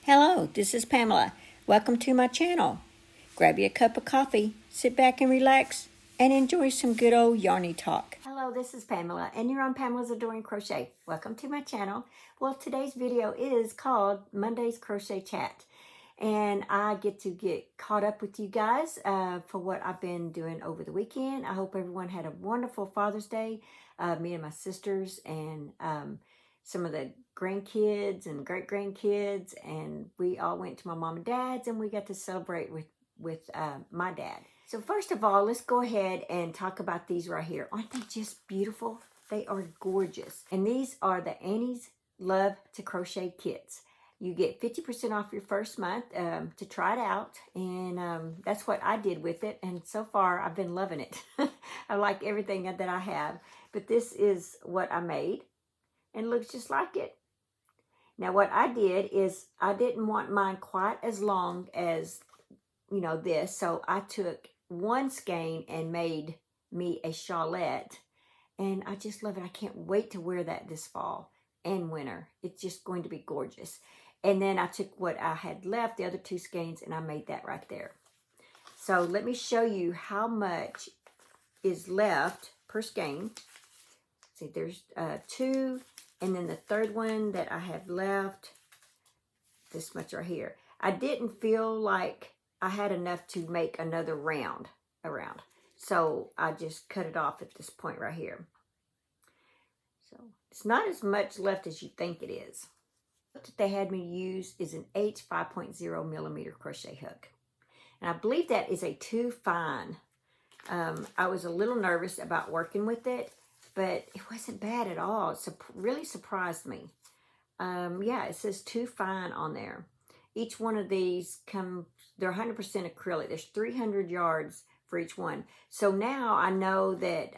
Hello, this is Pamela. Welcome to my channel. Grab you a cup of coffee, sit back and relax, and enjoy some good old yarny talk. Hello, this is Pamela, and you're on Pamela's Adoring Crochet. Welcome to my channel. Well, today's video is called Monday's Crochet Chat, and I get to get caught up with you guys for what I've been doing over the weekend. I hope everyone had a wonderful Father's Day. Me and my sisters and some of the grandkids and great-grandkids, and we all went to my mom and dad's, and we got to celebrate with my dad. So first of all, let's go ahead and talk about these right here. Aren't they just beautiful? They are gorgeous. And these are the Annie's Love to Crochet kits. You get 50% off your first month to try it out, and that's what I did with it, and so far I've been loving it. I like everything that I have, but this is what I made, and it looks just like it. Now what I did is I didn't want mine quite as long as, you know, this, so I took one skein and made me a shawlette, and I just love it. I can't wait to wear that this fall and winter. It's just going to be gorgeous. And then I took what I had left, the other two skeins, and I made that right there. So let me show you how much is left per skein. See, there's two, and then the third one that I have left, this much right here. I didn't feel like I had enough to make another round around, so I just cut it off at this point right here. So it's not as much left as you think it is. What they had me use is an H 5.0 millimeter crochet hook, and I believe that is a too fine. I was a little nervous about working with it, but it wasn't bad at all. It really surprised me. Yeah, it says too fine on there. Each one of these they're 100% acrylic. There's 300 yards for each one. So now I know that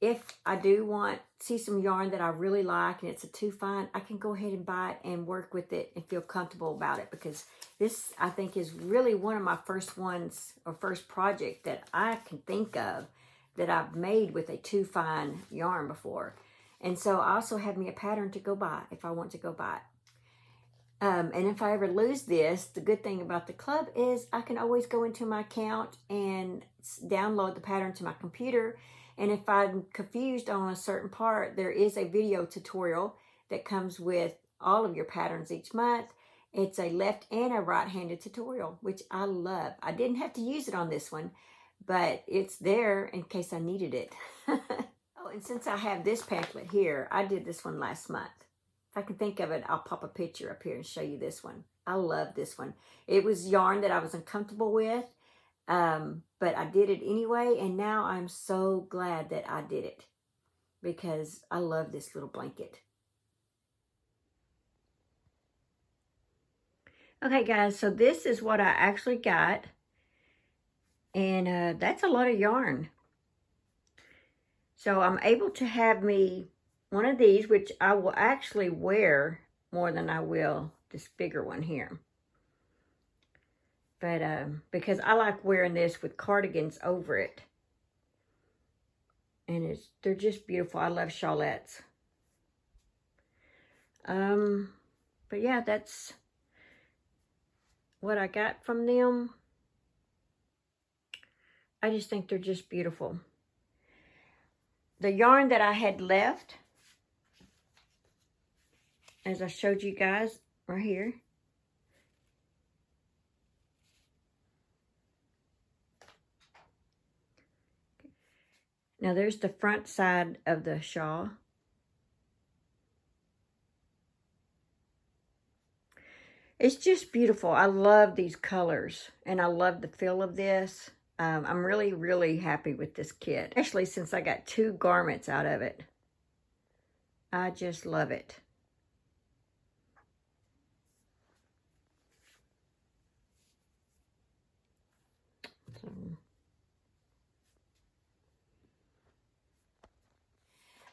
if I do see some yarn that I really like and it's a too fine, I can go ahead and buy it and work with it and feel comfortable about it, because this, I think, is really one of my first ones, or first project that I can think of that I've made with a too fine yarn before. And so I also have me a pattern to go buy if I want to go buy it. And if I ever lose this, the good thing about the club is I can always go into my account and download the pattern to my computer. And if I'm confused on a certain part, there is a video tutorial that comes with all of your patterns each month. It's a left and a right-handed tutorial, which I love. I didn't have to use it on this one, but it's there in case I needed it. Oh, and since I have this pamphlet here, I did this one last month. If I can think of it, I'll pop a picture up here and show you this one. I love this one. It was yarn that I was uncomfortable with, but I did it anyway, and now I'm so glad that I did it, because I love this little blanket. Okay, guys, so this is what I actually got, and that's a lot of yarn. So I'm able to have me one of these, which I will actually wear more than I will this bigger one here. But because I like wearing this with cardigans over it. And they're just beautiful. I love shawlettes. But yeah, that's what I got from them. I just think they're just beautiful. The yarn that I had left, as I showed you guys right here, now there's the front side of the shawl. It's just beautiful. I love these colors, and I love the feel of this. I'm really, really happy with this kit, especially since I got 2 garments out of it. I just love it.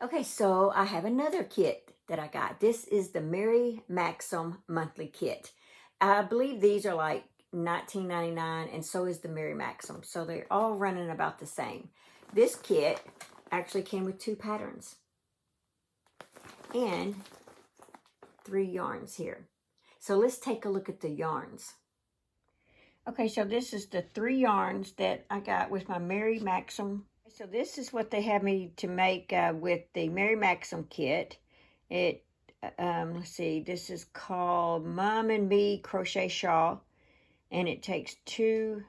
Okay, so I have another kit that I got. This is the Mary Maxim monthly kit. I believe these are like $19.99, and so is the Mary Maxim. So they're all running about the same. This kit actually came with 2 patterns and 3 yarns here. So let's take a look at the yarns. Okay, so this is the 3 yarns that I got with my Mary Maxim. So this is what they have me to make with the Mary Maxim kit. Let's see, this is called Mom and Me Crochet Shawl, and it takes 2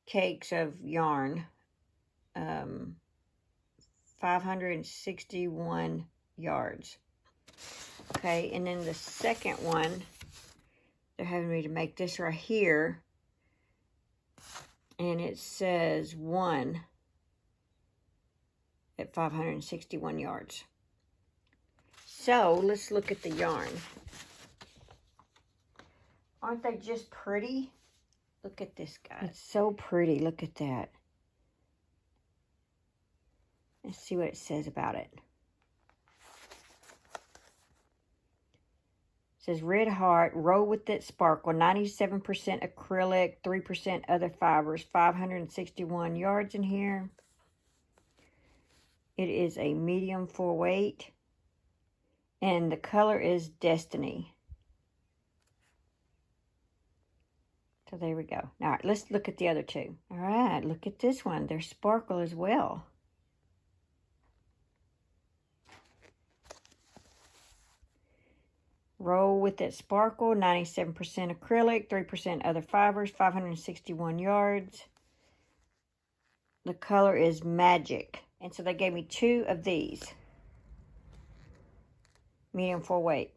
cakes of yarn, 561 yards. Okay, and then the second one, they're having me to make this right here, and it says 1 at 561 yards. So let's look at the yarn. Aren't they just pretty? Look at this, guys. It's so pretty. Look at that. Let's see what it says about it. It says Red Heart, Roll With It Sparkle, 97% acrylic, 3% other fibers, 561 yards in here. It is a medium full weight, and the color is Destiny. So there we go. All right, let's look at the other 2. All right, look at this one. They're sparkle as well. Roll With It Sparkle, 97% acrylic, 3% other fibers, 561 yards. The color is Magic. And so they gave me 2 of these. Medium full weight.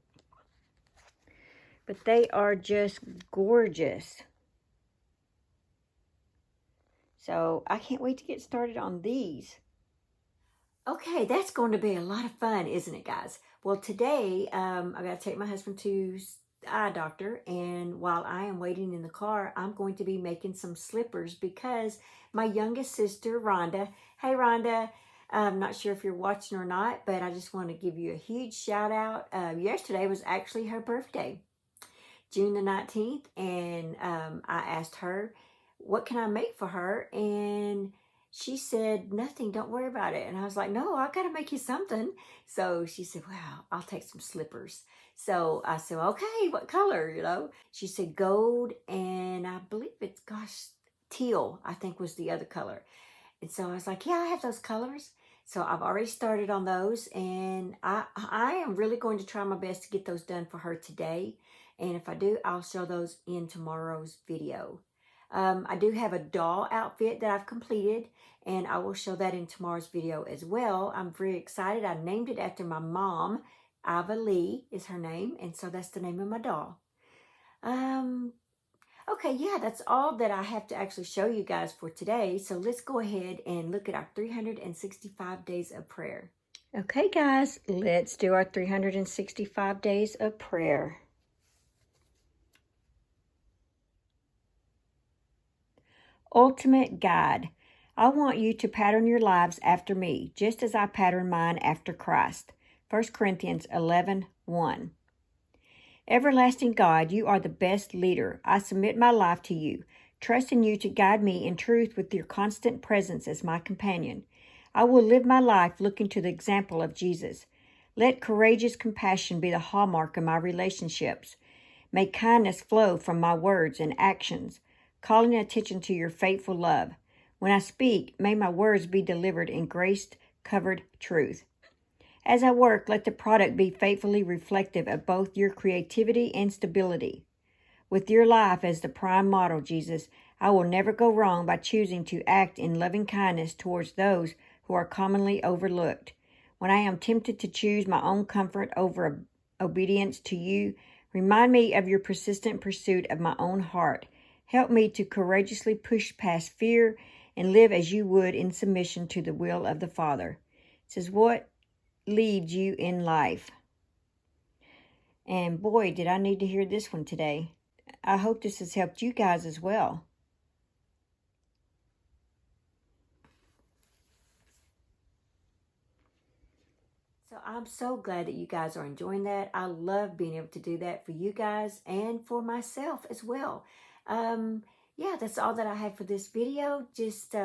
But they are just gorgeous. So I can't wait to get started on these. Okay, that's going to be a lot of fun, isn't it, guys? Well, today I got to take my husband to the eye doctor, and while I am waiting in the car, I'm going to be making some slippers because my youngest sister, Rhonda, hey Rhonda, I'm not sure if you're watching or not, but I just want to give you a huge shout out. Yesterday was actually her birthday, June the 19th, and I asked her, what can I make for her? And she said, nothing, don't worry about it. And I was like, no, I got to make you something. So she said, wow, I'll take some slippers. So I said, okay, what color, you know? She said gold, and I believe it's, gosh, teal, I think was the other color. And so I was like, yeah, I have those colors. So I've already started on those, and I am really going to try my best to get those done for her today. And if I do, I'll show those in tomorrow's video. I do have a doll outfit that I've completed, and I will show that in tomorrow's video as well. I'm very excited. I named it after my mom. Ava Lee is her name, and so that's the name of my doll. Okay, yeah, that's all that I have to actually show you guys for today. So let's go ahead and look at our 365 days of prayer. Okay, guys, let's do our 365 days of prayer. Ultimate Guide. I want you to pattern your lives after me, just as I pattern mine after Christ. 1 Corinthians 11:1. Everlasting God, you are the best leader. I submit my life to you, trusting you to guide me in truth with your constant presence as my companion. I will live my life looking to the example of Jesus. Let courageous compassion be the hallmark of my relationships. May kindness flow from my words and actions, calling attention to your faithful love. When I speak, may my words be delivered in grace-covered truth. As I work, let the product be faithfully reflective of both your creativity and stability. With your life as the prime model, Jesus, I will never go wrong by choosing to act in loving kindness towards those who are commonly overlooked. When I am tempted to choose my own comfort over obedience to you, remind me of your persistent pursuit of my own heart. Help me to courageously push past fear and live as you would in submission to the will of the Father. It says, what leads you in life? And boy, did I need to hear this one today. I hope this has helped you guys as well. So I'm so glad that you guys are enjoying that. I love being able to do that for you guys and for myself as well. Yeah, that's all that I have for this video. Just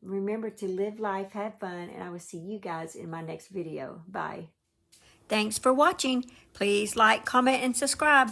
remember to live life, have fun, and I will see you guys in my next video. Bye. Thanks for watching. Please like, comment, and subscribe.